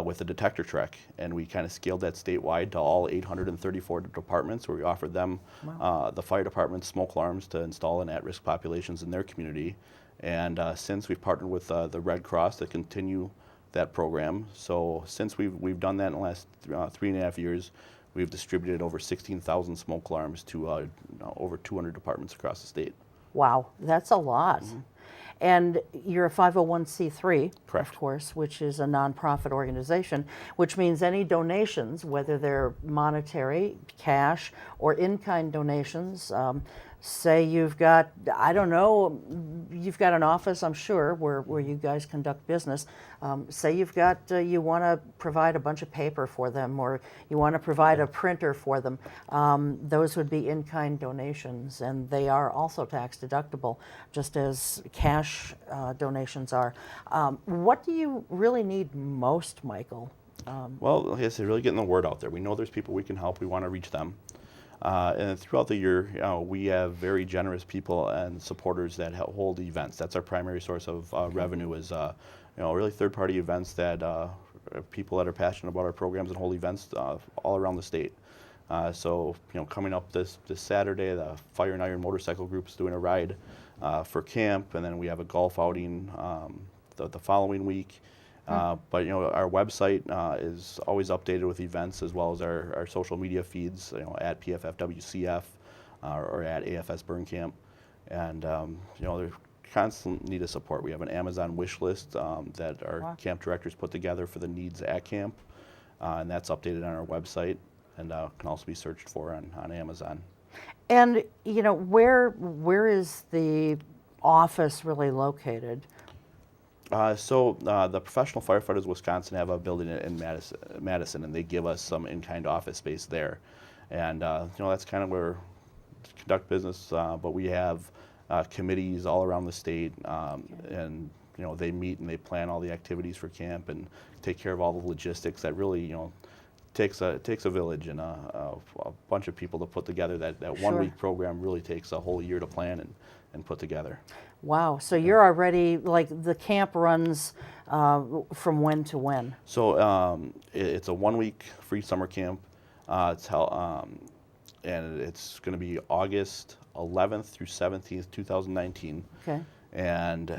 with the detector truck, and we kind of scaled that statewide to all 834 departments, where we offered them the fire department's smoke alarms to install in at-risk populations in their community. And since we've partnered with the Red Cross to continue that program, so since we've done that in the last 3.5 years, we've distributed over 16,000 smoke alarms to over 200 departments across the state. Wow, that's a lot. And you're a 501c3, Correct. of course, which is a nonprofit organization, which means any donations, whether they're monetary, cash, or in-kind donations, say you've got, I don't know, you've got an office, I'm sure, where you guys conduct business. Say you've got, you want to provide a bunch of paper for them, or you want to provide a printer for them. Those would be in-kind donations, and they are also tax deductible, just as cash donations are. What do you really need most, Michael? Well, like I said, really getting the word out there. We know there's people we can help. We want to reach them. And throughout the year, we have very generous people and supporters that hold events. That's our primary source of revenue is, really third-party events that people that are passionate about our programs and hold events all around the state. So, coming up this Saturday, the Fire and Iron Motorcycle Group is doing a ride for camp, and then we have a golf outing the following week. But our website is always updated with events, as well as our social media feeds, at PFFWCF or at AFS Burn Camp, and there's constant need of support. We have an Amazon wish list that our camp directors put together for the needs at camp, and that's updated on our website, and can also be searched for on Amazon. And where is the office really located? So the Professional Firefighters of Wisconsin have a building in Madison, and they give us some in-kind office space there. And that's kind of where we conduct business, but we have committees all around the state, and they meet and they plan all the activities for camp and take care of all the logistics. That really takes a village and a bunch of people to put together. That Sure. 1 week program really takes a whole year to plan and put together. Wow. So you're already, like, the camp runs from when to when? So it's a 1 week free summer camp. And it's going to be August 11th through 17th, 2019. Okay. And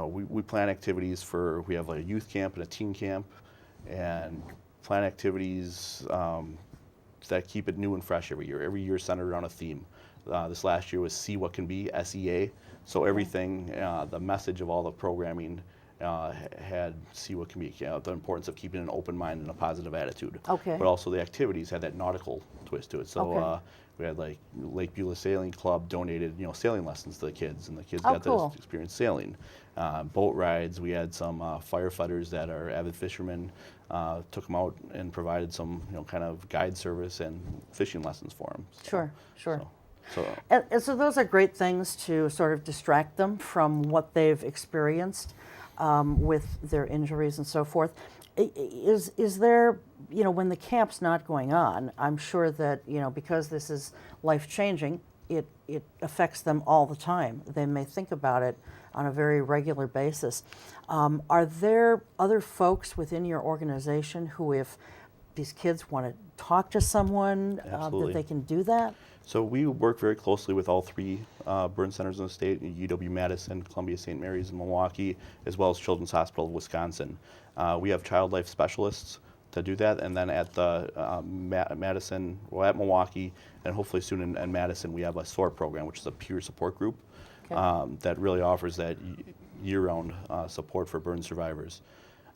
we plan activities we have a youth camp and a teen camp, and plan activities that keep it new and fresh every year. Every year centered around a theme. This last year was See What Can Be, SEA. So everything, the message of all the programming had See What Can Be, the importance of keeping an open mind and a positive attitude. Okay. But also the activities had that nautical twist to it. So Okay. we had like Lake Beulah Sailing Club donated, sailing lessons to the kids, and the kids Oh, got cool. to experience sailing. Boat rides. We had some firefighters that are avid fishermen. Took them out and provided some, kind of guide service and fishing lessons for them. Sure. So And so those are great things to sort of distract them from what they've experienced with their injuries and so forth. Is there, when the camp's not going on, I'm sure that, because this is life-changing, it affects them all the time. They may think about it on a very regular basis. Are there other folks within your organization who, if these kids want to talk to someone, that Absolutely. they can do that? So we work very closely with all three burn centers in the state, UW-Madison, Columbia St. Mary's, and Milwaukee, as well as Children's Hospital of Wisconsin. We have child life specialists to do that, and then at the Madison, at Milwaukee, and hopefully soon in Madison, we have a SOAR program, which is a peer support group that really offers that year-round support for burn survivors.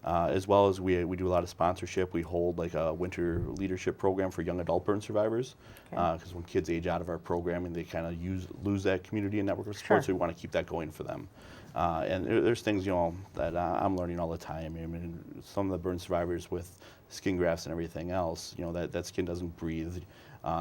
As well as we do a lot of sponsorship. We hold like a winter leadership program for young adult burn survivors, because when kids age out of our programming, they kind of lose that community and network of support. So we want to keep that going for them. And there's things that I'm learning all the time. I mean, some of the burn survivors with skin grafts and everything else, that skin doesn't breathe.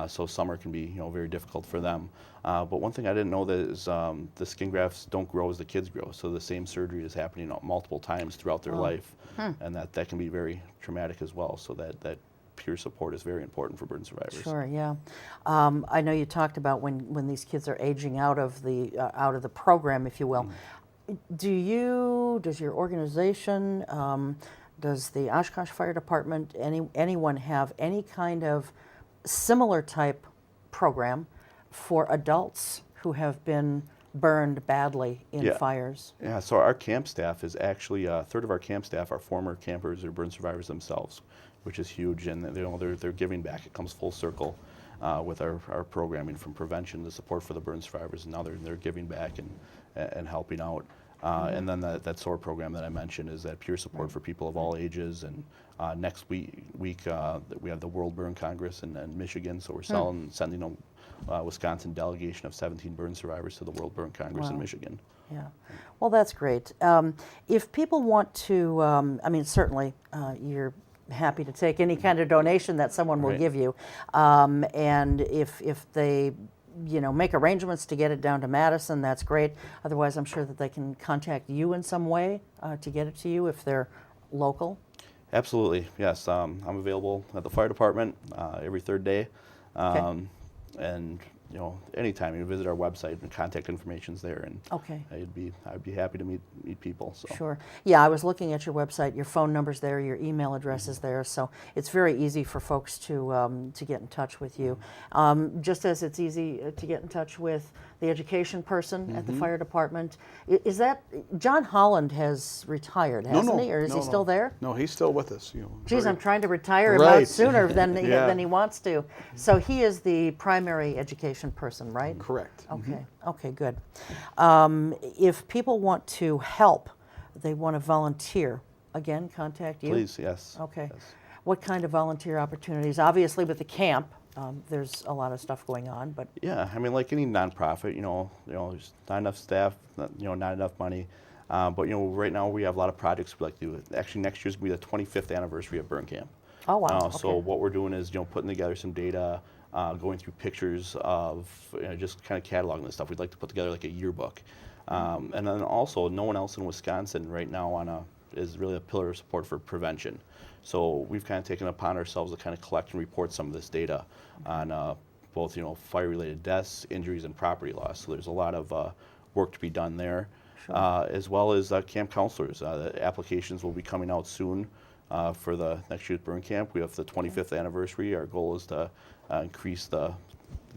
So summer can be very difficult for them. But one thing I didn't know that is the skin grafts don't grow as the kids grow. So the same surgery is happening multiple times throughout their life, and that can be very traumatic as well. So that peer support is very important for burn survivors. Sure, yeah. I know you talked about when these kids are aging out of the program, if you will. Does your organization, does the Oshkosh Fire Department, anyone have any kind of similar type program for adults who have been burned badly in fires? Yeah, so our camp staff is actually a third of our camp staff are former campers or burn survivors themselves, which is huge, and they're giving back. It comes full circle with our programming, from prevention to support for the burn survivors, and now they're giving back and helping out. And then that SOAR program that I mentioned is that peer support for people of all ages. And next week we have the World Burn Congress in Michigan, so we're sending a Wisconsin delegation of 17 burn survivors to the World Burn Congress in Michigan. Yeah, well, that's great. If people want to, I mean, certainly you're happy to take any kind of donation that someone will give you, and if they make arrangements to get it down to Madison, that's great. Otherwise, I'm sure that they can contact you in some way to get it to you if they're local. Absolutely, yes. I'm available at the fire department every third day, and anytime you visit our website, and contact information's there, and I'd be happy to meet people. So. Sure. Yeah, I was looking at your website. Your phone number's there. Your email address is there. So it's very easy for folks to get in touch with you. Just as it's easy to get in touch with the education person at the fire department. Is that John Holland has retired, hasn't he, or is he still there? No, he's still with us. Geez, I'm trying to retire him out sooner than he wants to. So he is the primary education person, right? Correct. Okay. Okay, good. If people want to help, they want to volunteer, again, contact you? Please, yes. Okay. Yes. What kind of volunteer opportunities? Obviously, with the camp, there's a lot of stuff going on, but Yeah, I mean, like any nonprofit, there's not enough staff, not enough money. But right now we have a lot of projects we like to do. Actually, next year's going to be the 25th anniversary of Burn Camp. oh wow. So what we're doing is putting together some data, going through pictures of just kind of cataloging this stuff. We'd like to put together like a yearbook And then also, no one else in Wisconsin right now is really a pillar of support for prevention. So we've kind of taken it upon ourselves to kind of collect and report some of this data on both, fire-related deaths, injuries, and property loss. So there's a lot of work to be done there, as well as camp counselors. The applications will be coming out soon for the next year's burn camp. We have the 25th anniversary. Our goal is to increase the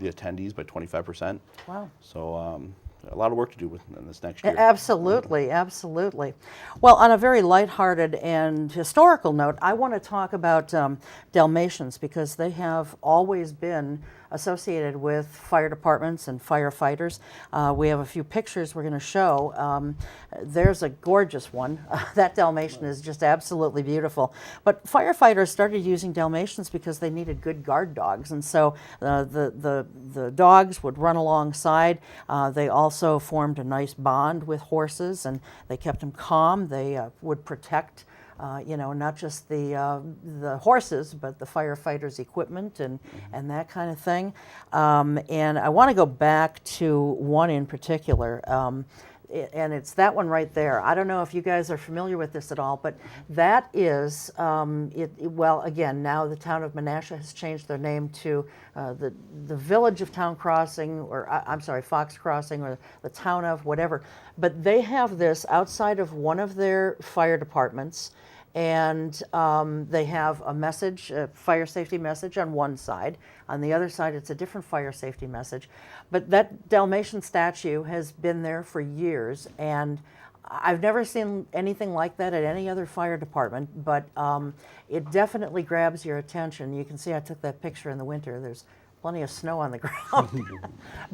attendees by 25%. Wow. So a lot of work to do in this next year. Absolutely, absolutely. Well, on a very lighthearted and historical note, I want to talk about Dalmatians, because they have always been associated with fire departments and firefighters. We have a few pictures we're going to show. There's a gorgeous one. That Dalmatian is just absolutely beautiful. But firefighters started using Dalmatians because they needed good guard dogs, and so the dogs would run alongside. They also formed a nice bond with horses, and they kept them calm. They would protect not just the horses, but the firefighters' equipment and that kind of thing. And I want to go back to one in particular, and it's that one right there. I don't know if you guys are familiar with this at all, but that is, well, again, now the town of Menasha has changed their name to the village of Town Crossing, or I'm sorry, Fox Crossing, or the town of whatever. But they have this outside of one of their fire departments, and they have a message, a fire safety message on one side. On the other side, it's a different fire safety message. But that Dalmatian statue has been there for years, and I've never seen anything like that at any other fire department, but it definitely grabs your attention. You can see I took that picture in the winter. There's plenty of snow on the ground.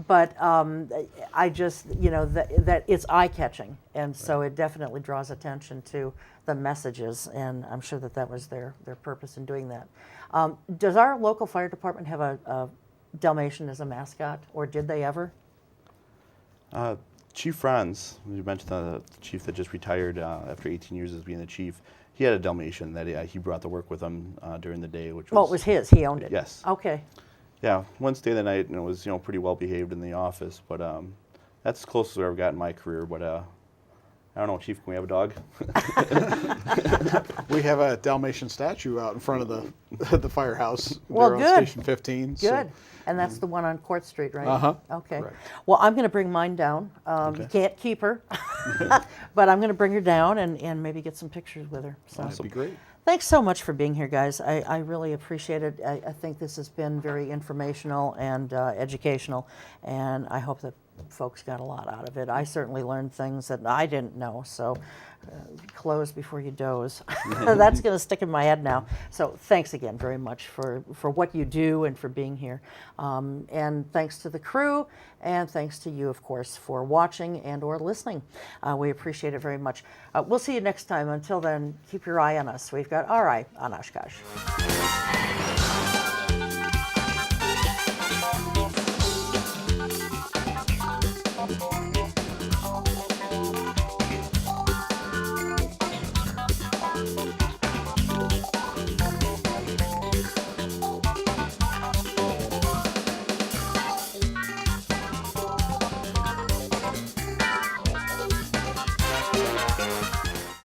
But I just, that it's eye-catching, and so it definitely draws attention to the messages, and I'm sure that was their purpose in doing that. Does our local fire department have a Dalmatian as a mascot, or did they ever? Chief Franz, you mentioned the chief that just retired after 18 years as being the chief. He had a Dalmatian that he brought to work with him during the day, which was... Well, it was his. He owned it. Yes. Okay. Yeah, one stay the night, and it was pretty well behaved in the office, but that's as close as I've ever got in my career. But I don't know, Chief, can we have a dog? We have a Dalmatian statue out in front of the firehouse. Well, there good. on Station 15. Good. So. And that's the one on Court Street, right? Uh-huh. Okay. Correct. Well, I'm going to bring mine down. You can't keep her, but I'm going to bring her down and maybe get some pictures with her. So. That'd be great. Thanks so much for being here, guys. I really appreciate it. I think this has been very informational and educational, and I hope that folks got a lot out of it. I certainly learned things that I didn't know, so close before you doze. That's going to stick in my head now. So thanks again very much for what you do and for being here. And thanks to the crew, and thanks to you, of course, for watching and or listening. We appreciate it very much. We'll see you next time. Until then, keep your eye on us. We've got our eye on Oshkosh.